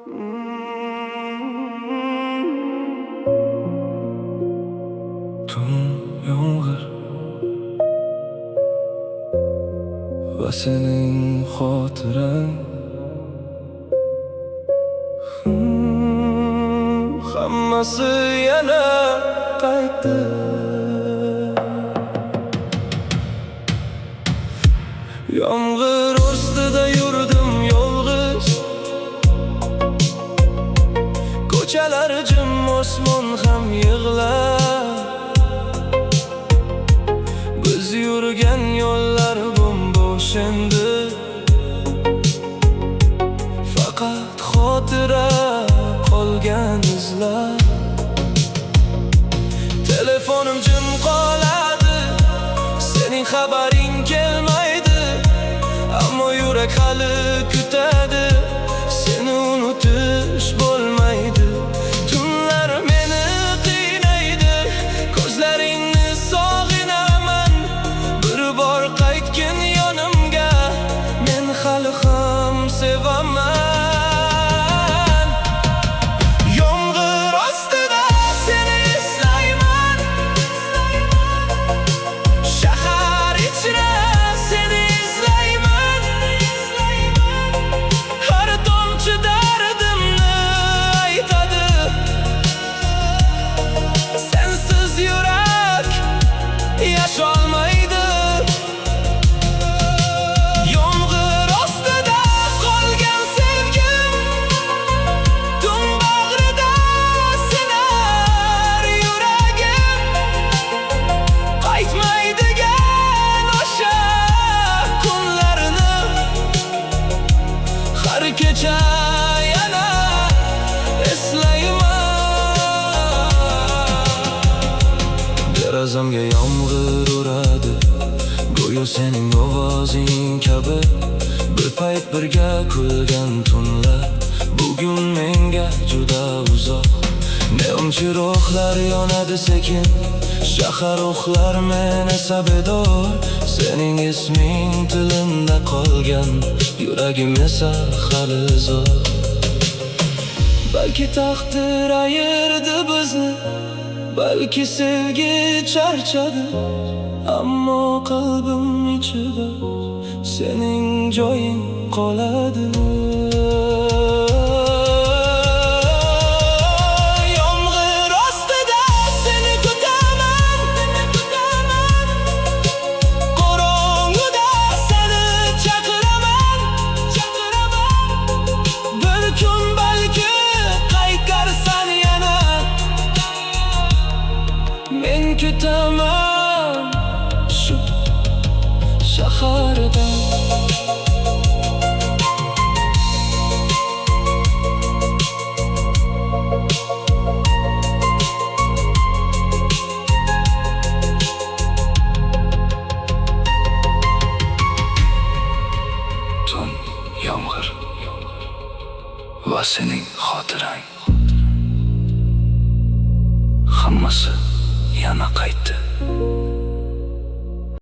Tun yomg'ir va sening xotirang, hammasi yana qaytdi. Yomg'ir ostida yurdim yolg'iz, ko'chalar jim, osmon ham yig'lar. Biz yurgan yo'llar bo'm-bo'sh endi, faqat xotira qolgan izlar. Telefonim jim qoladi, sening xabaring kelmaydi, ammo yurak hali kutadi. Seni unutish bo'lmaydi, tunlar meni qiynaydi, ko'zlaringni sog'inaman. Bir bor qaytgin yonimga, men hali ham sevaman. Yomg'ir ostida seni eslayman, shahar ichra seni izlayman. Har tomchi dardimni aytadi, sensiz yurak yasholmaydi. Yomg'ir ostida qolgan sevgim, tun bag'rida sinar yuragim. Qaytmaydigan o'sha kunlarni har kecha yana eslayman. Derazamga yomg'ir uradi, go'yo sening ovozing kabi. Bir payt birga kulgan tunlar bugun menga juda uzoq. Neon chiroqlar yonadi sekin, shahar uxlar, men esa bedor. Sening isming tilimda qolgan, yuragim esa hali zo'r. Balki taqdir ayirdi bizni, balki sevgi charchadi, ammo qalbim ichida sening joying qoladi. Yomg'ir ostida seni kutaman, qorong'uda seni chaqiraman. Bir kun balki qaytarsan yana, men kutaman shu shaharda. Tun yomg'ir va sening xotirang, hammasi yana qaytdi.